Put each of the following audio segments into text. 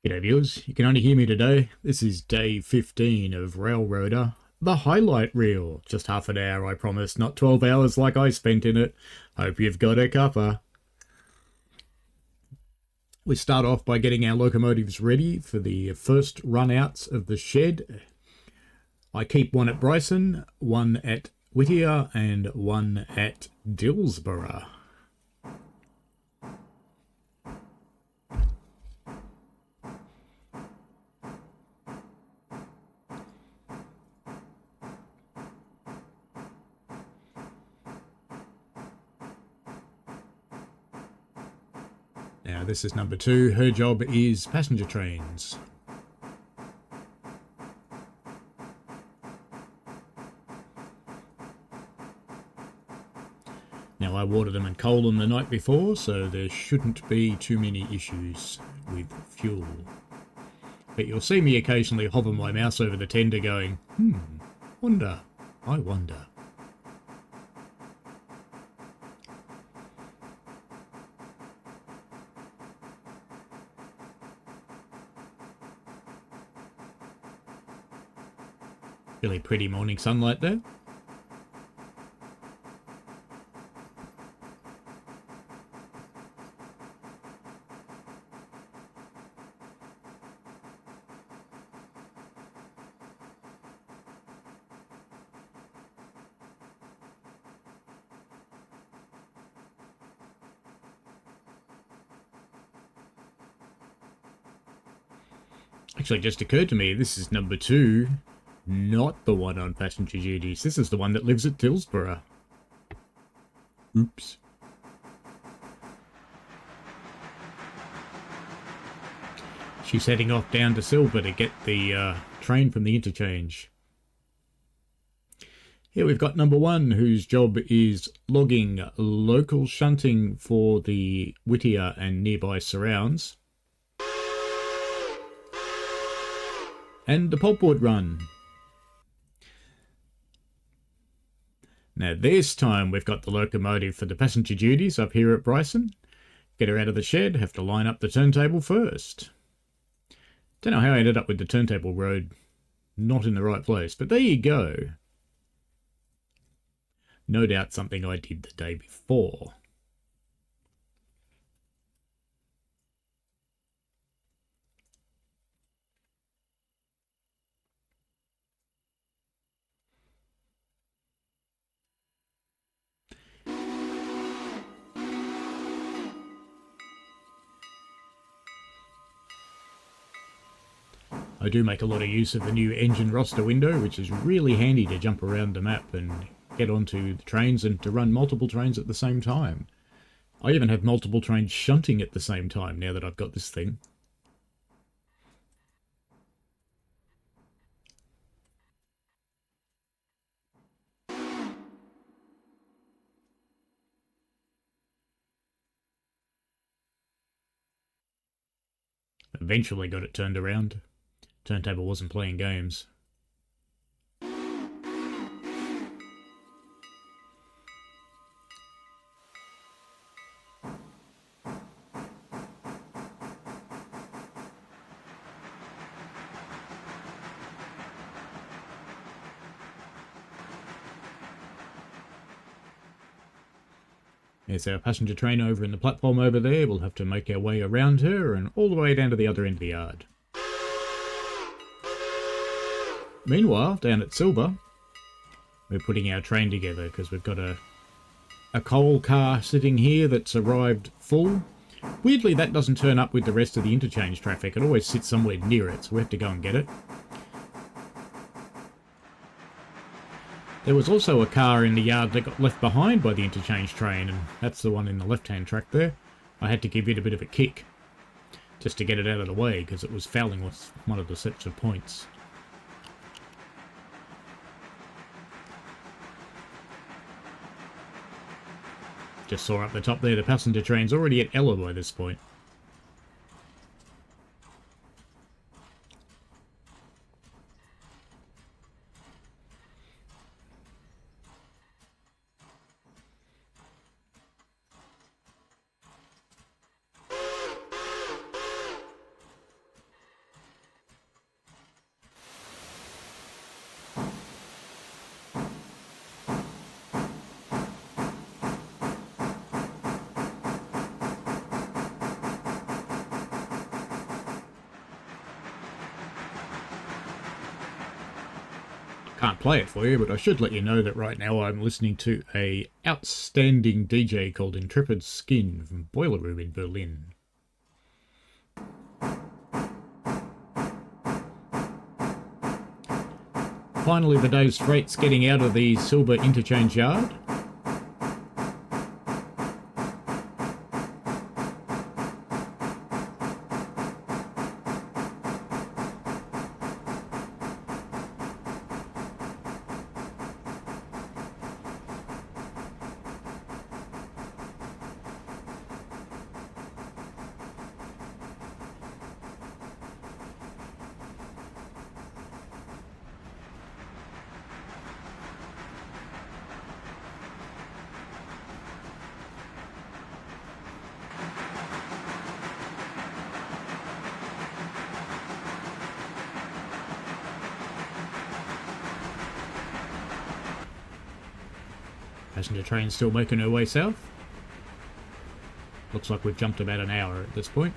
G'day viewers, you can only hear me today. This is day 15 of Railroader, the highlight reel. Just half an hour, I promise, not 12 hours like I spent in it. Hope you've got a cuppa. We start off by getting our locomotives ready for the first run-outs of the shed. I keep one at Bryson, one at Whittier, and one at Dillsborough. Now this is number 2, her job is passenger trains. Now I watered them and coaled them the night before, so there shouldn't be too many issues with fuel. But you'll see me occasionally hover my mouse over the tender going, I wonder. Really pretty morning sunlight there. Actually, it just occurred to me, this is number 2, not the one on passenger duties. This is the one that lives at Dillsborough. Oops. She's heading off down to Silver to get the train from the interchange. Here we've got number 1, whose job is logging local shunting for the Whittier and nearby surrounds. And the pulpwood run. Now this time we've got the locomotive for the passenger duties up here at Bryson. Get her out of the shed, have to line up the turntable first. Don't know how I ended up with the turntable road not in the right place, but there you go. No doubt something I did the day before. I do make a lot of use of the new engine roster window, which is really handy to jump around the map and get onto the trains and to run multiple trains at the same time. I even have multiple trains shunting at the same time now that I've got this thing. Eventually got it turned around. Turntable wasn't playing games. There's our passenger train over in the platform over there. We'll have to make our way around her and all the way down to the other end of the yard. Meanwhile, down at Silver, we're putting our train together because we've got a coal car sitting here that's arrived full. Weirdly, that doesn't turn up with the rest of the interchange traffic. It always sits somewhere near it, so we have to go and get it. There was also a car in the yard that got left behind by the interchange train, and that's the one in the left-hand track there. I had to give it a bit of a kick just to get it out of the way because it was fouling with one of the sets of points. Just saw up the top there, the passenger train's already at Ella by this point. Can't play it for you, but I should let you know that right now I'm listening to a outstanding DJ called Intrepid Skin from Boiler Room in Berlin. Finally, the day's freight's getting out of the silver interchange yard. Passenger train still making her way south. Looks like we've jumped about an hour at this point.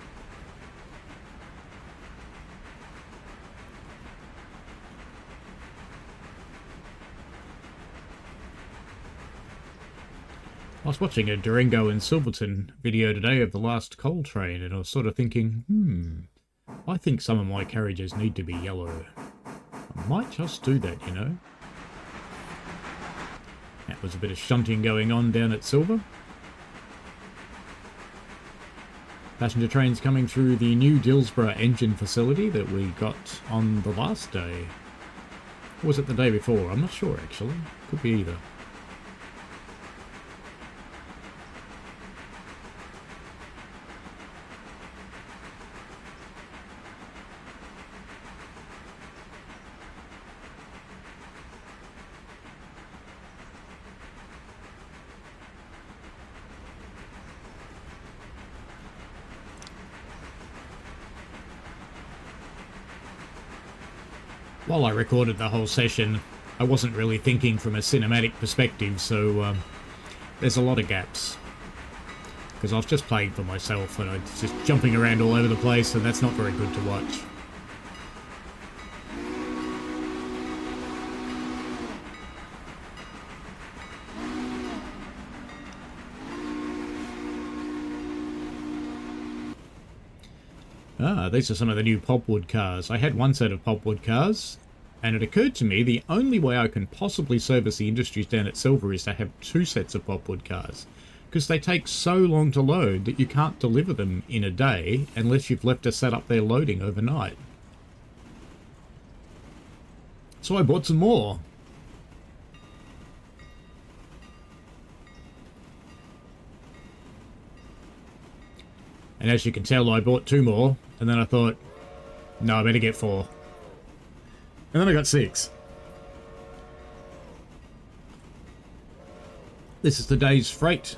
I was watching a Durango and Silverton video today of the last coal train, and I was sort of thinking, I think some of my carriages need to be yellow. I might just do that, you know. That was a bit of shunting going on down at Silver. Passenger trains coming through the new Dillsborough engine facility that we got on the last day. Or was it the day before? I'm not sure actually. Could be either. While I recorded the whole session, I wasn't really thinking from a cinematic perspective, so there's a lot of gaps. Because I was just playing for myself and I was just jumping around all over the place, and that's not very good to watch. These are some of the new pulpwood cars. I had one set of pulpwood cars, and it occurred to me the only way I can possibly service the industries down at Silver is to have two sets of pulpwood cars, because they take so long to load that you can't deliver them in a day unless you've left a set up there loading overnight. So I bought some more. And as you can tell, I bought two more, and then I thought, no, I better get four. And then I got six. This is the day's freight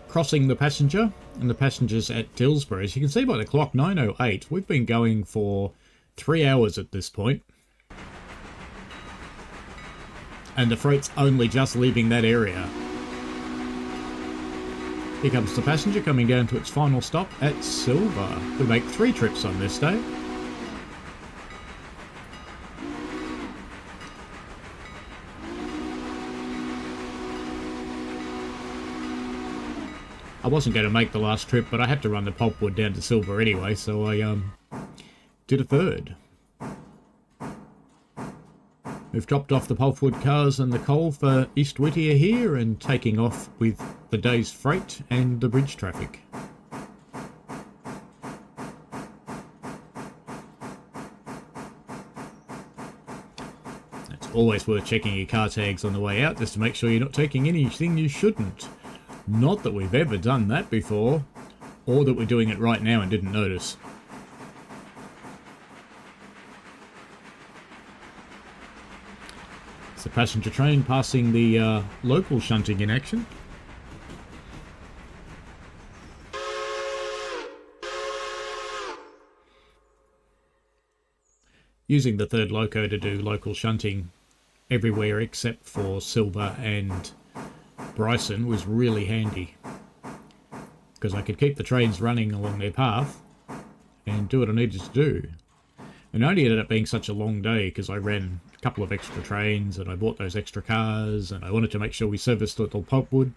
crossing the passenger, and the passenger's at Dillsborough. As you can see by the clock, 9:08. We've been going for 3 hours at this point. And the freight's only just leaving that area. Here comes the passenger coming down to its final stop at Silver. We make 3 trips on this day. I wasn't going to make the last trip, but I had to run the pulpwood down to Silver anyway, so I did a third. We've dropped off the pulpwood cars and the coal for East Whittier here, and taking off with the day's freight and the bridge traffic. It's always worth checking your car tags on the way out just to make sure you're not taking anything you shouldn't. Not that we've ever done that before, or that we're doing it right now and didn't notice. It's a passenger train passing the local shunting in action. Using the third loco to do local shunting everywhere except for Silver and Bryson was really handy, because I could keep the trains running along their path and do what I needed to do. And it only ended up being such a long day because I ran a couple of extra trains, and I bought those extra cars, and I wanted to make sure we serviced little pulpwood.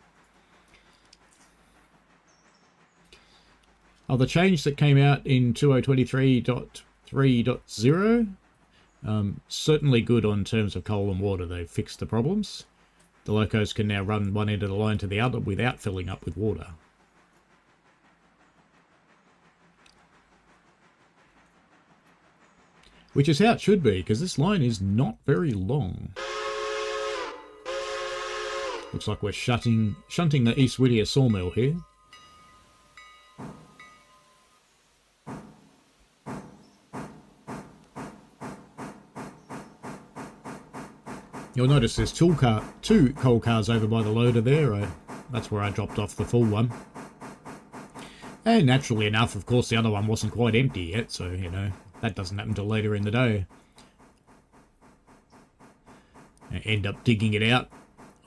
Oh, the change that came out in 2023.3.0, certainly good on terms of coal and water. They've fixed the problems. The locos can now run one end of the line to the other without filling up with water. Which is how it should be, because this line is not very long. Looks like we're shunting the East Whittier sawmill here. You'll notice there's two coal cars over by the loader there. That's where I dropped off the full one. And naturally enough, of course, the other one wasn't quite empty yet, so, you know, that doesn't happen till later in the day. I end up digging it out.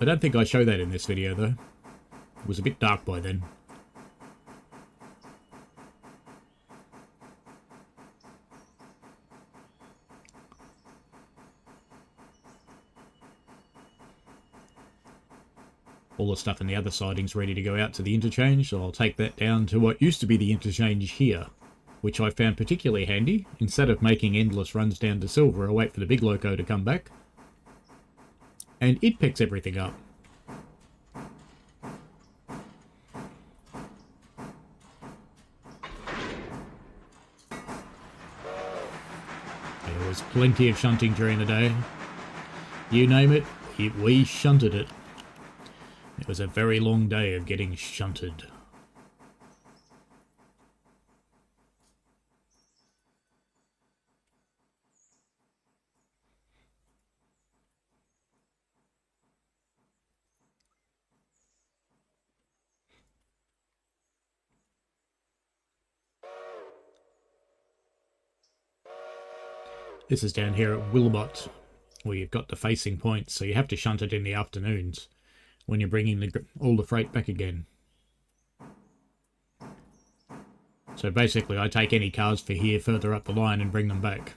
I don't think I show that in this video, though. It was a bit dark by then. All the stuff in the other siding's ready to go out to the interchange, so I'll take that down to what used to be the interchange here, which I found particularly handy. Instead of making endless runs down to Silver, I wait for the big loco to come back, and it picks everything up. There was plenty of shunting during the day. You name it, we shunted it. It was a very long day of getting shunted. This is down here at Wilmot, where you've got the facing points, so you have to shunt it in the afternoons when you're bringing all the freight back again. So basically I take any cars for here further up the line and bring them back.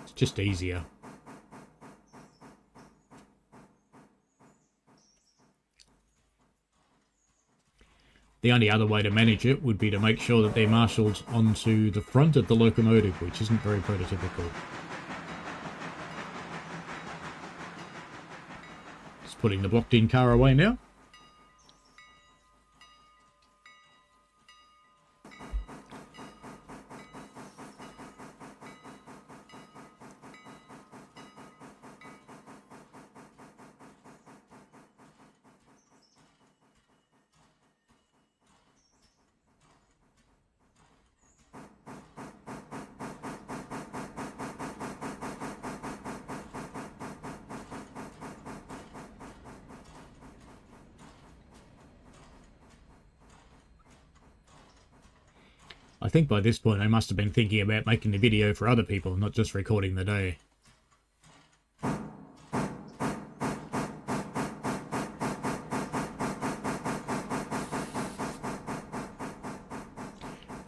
It's just easier. The only other way to manage it would be to make sure that they're marshalled onto the front of the locomotive, which isn't very prototypical. Just putting the blocked-in car away now. I think by this point I must have been thinking about making the video for other people, not just recording the day.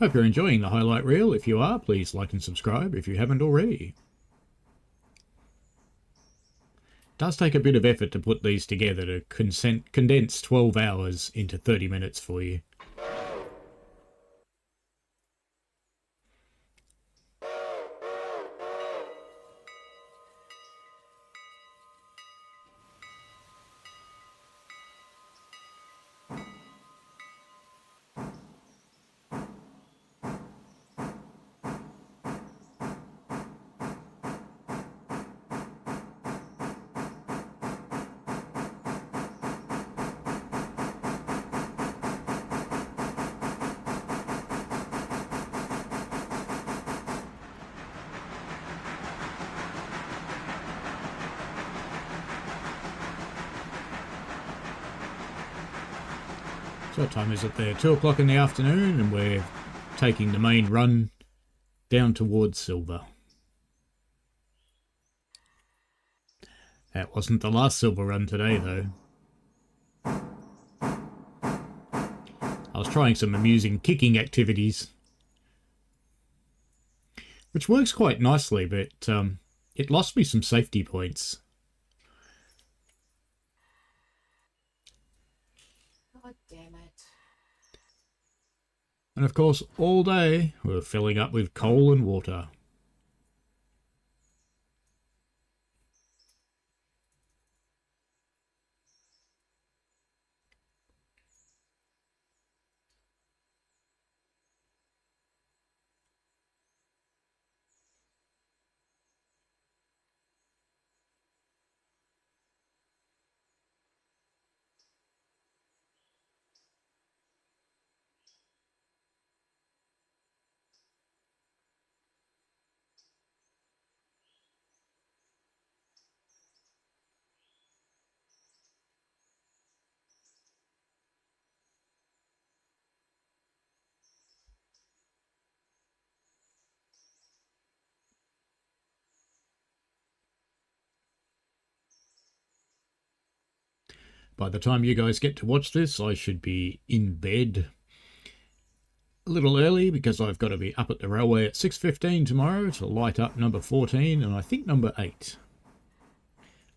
Hope you're enjoying the highlight reel. If you are, please like and subscribe if you haven't already. It does take a bit of effort to put these together to condense 12 hours into 30 minutes for you. So what time is it there? 2 o'clock in the afternoon, and we're taking the main run down towards Silver. That wasn't the last Silver run today, though. I was trying some amusing kicking activities, which works quite nicely, but It lost me some safety points. God damn it. And of course, all day we're filling up with coal and water. By the time you guys get to watch this, I should be in bed a little early because I've got to be up at the railway at 6:15 tomorrow to light up number 14 and I think number 8.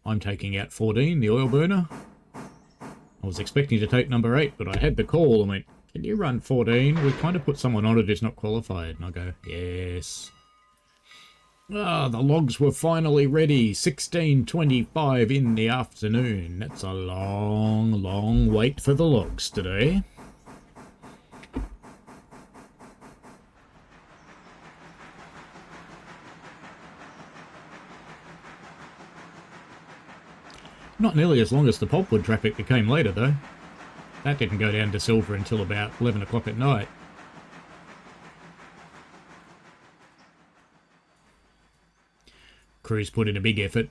I'm taking out 14, the oil burner. I was expecting to take number 8, but I had the call and went, can you run 14? We kind of put someone on it who's not qualified. And I go, yes. Ah, the logs were finally ready. 16:25 in the afternoon. That's a long, long wait for the logs today. Not nearly as long as the pulpwood traffic that came later, though. That didn't go down to silver until about 11 o'clock at night. Crews put in a big effort.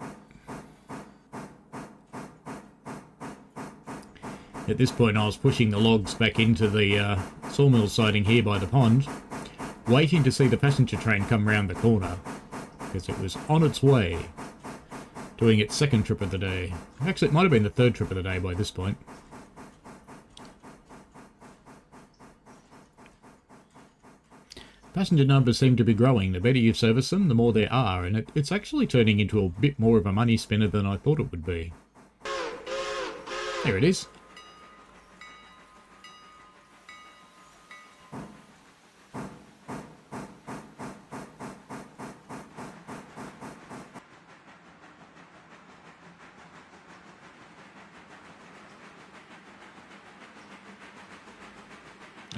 At this point I was pushing the logs back into the sawmill siding here by the pond, waiting to see the passenger train come round the corner, because it was on its way, doing its second trip of the day. Actually, it might have been the third trip of the day by this point. Passenger numbers seem to be growing. The better you service them, the more there are, and it's actually turning into a bit more of a money spinner than I thought it would be. There it is.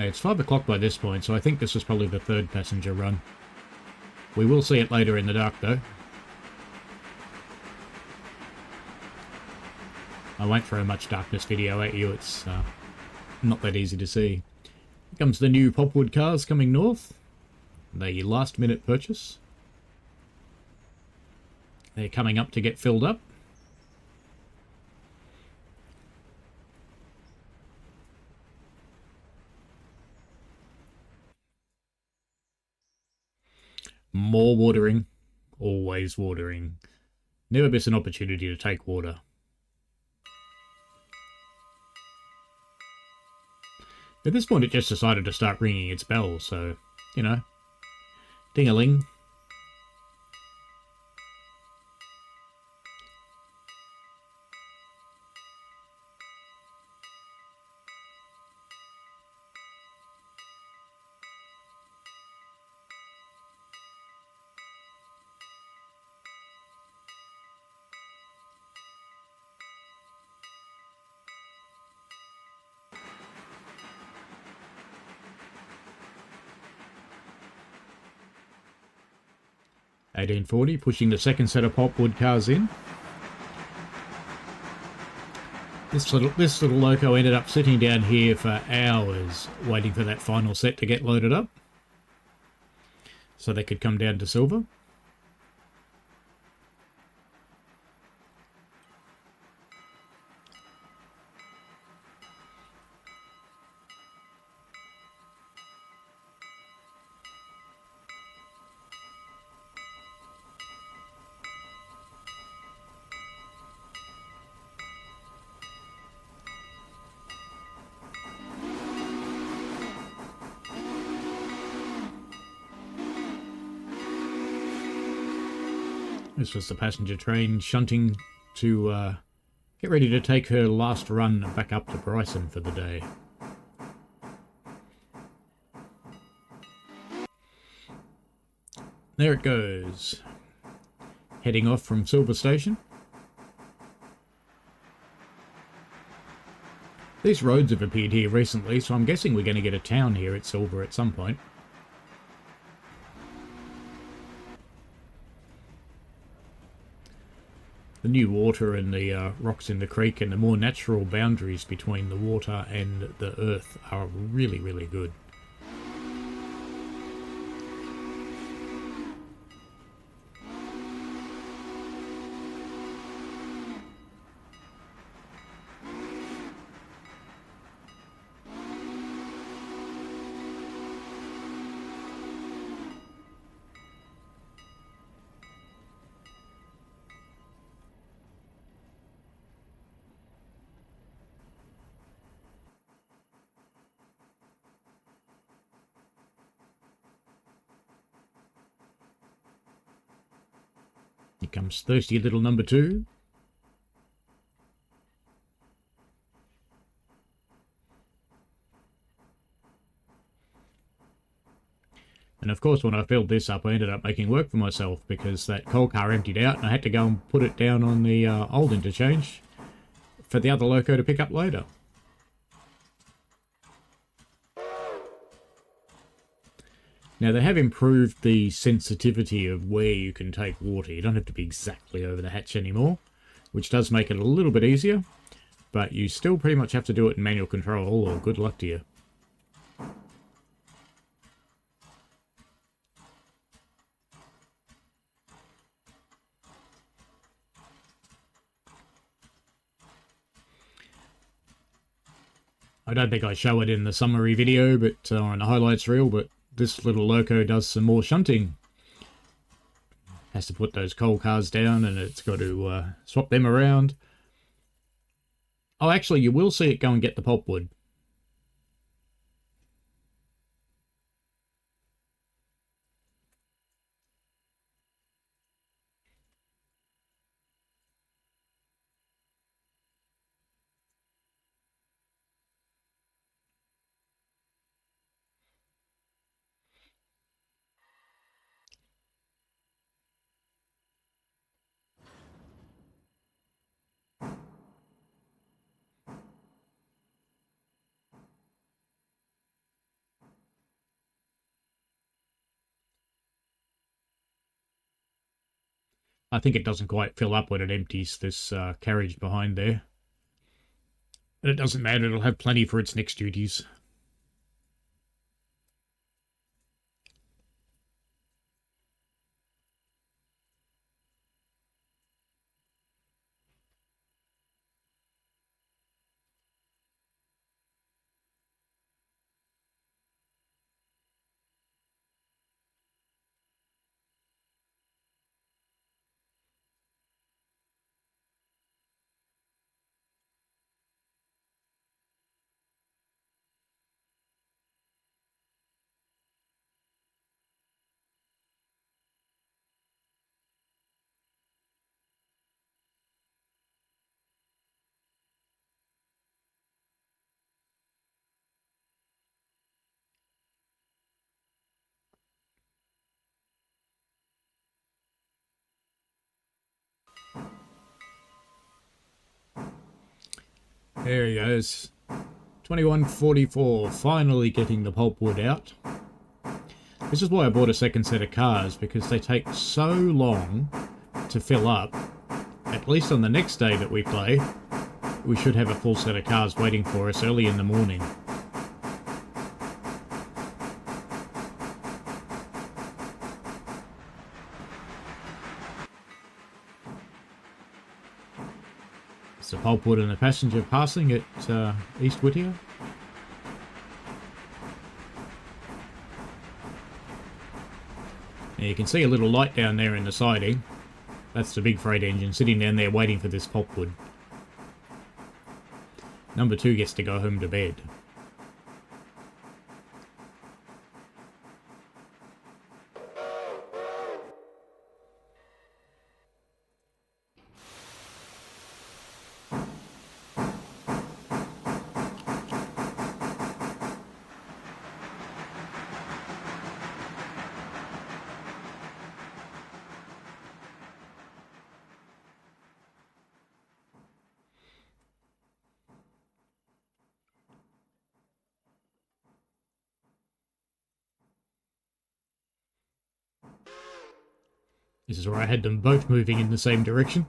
It's 5 o'clock by this point, so I think this is probably the third passenger run. We will see it later in the dark, though. I won't throw much darkness video at you, it's not that easy to see. Here comes the new pulpwood cars coming north. The last minute purchase. They're coming up to get filled up. More watering. Always watering. Never miss an opportunity to take water. At this point it just decided to start ringing its bell, so, you know, ding-a-ling. $18.40, pushing the second set of pulpwood cars in. This little loco ended up sitting down here for hours waiting for that final set to get loaded up so they could come down to silver. This was the passenger train shunting to get ready to take her last run back up to Bryson for the day. There it goes. Heading off from Silver Station. These roads have appeared here recently, so I'm guessing we're going to get a town here at Silver at some point. The new water and the rocks in the creek and the more natural boundaries between the water and the earth are really, really good. Here comes thirsty little number 2. And of course, when I filled this up, I ended up making work for myself because that coal car emptied out and I had to go and put it down on the old interchange for the other loco to pick up later. Now, they have improved the sensitivity of where you can take water. You don't have to be exactly over the hatch anymore, which does make it a little bit easier, but you still pretty much have to do it in manual control, or good luck to you. I don't think I show it in the summary video, but or in the highlights reel, but this little loco does some more shunting. Has to put those coal cars down and it's got to swap them around. Oh, actually, you will see it go and get the pulpwood. I think it doesn't quite fill up when it empties this carriage behind there. But it doesn't matter, it'll have plenty for its next duties. There he goes. 2144, finally getting the pulpwood out. This is why I bought a second set of cars, because they take so long to fill up. At least on the next day that we play, we should have a full set of cars waiting for us early in the morning. It's the pulpwood and the passenger passing at East Whittier. Now you can see a little light down there in the siding. That's the big freight engine sitting down there waiting for this pulpwood. Number 2 gets to go home to bed. This is where I had them both moving in the same direction.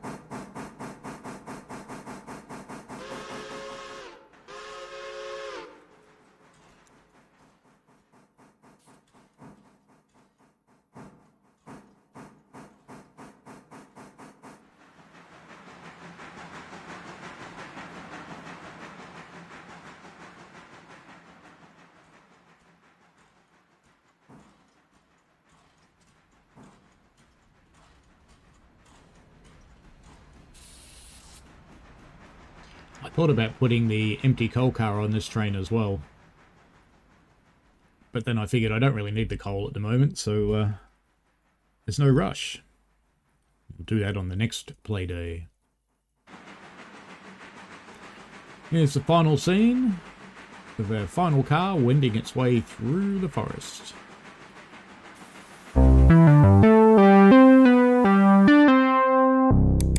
I thought about putting the empty coal car on this train as well. But then I figured I don't really need the coal at the moment, so there's no rush. We'll do that on the next play day. Here's the final scene of our final car wending its way through the forest.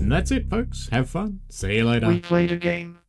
And that's it, folks. Have fun. See you later. We played a game.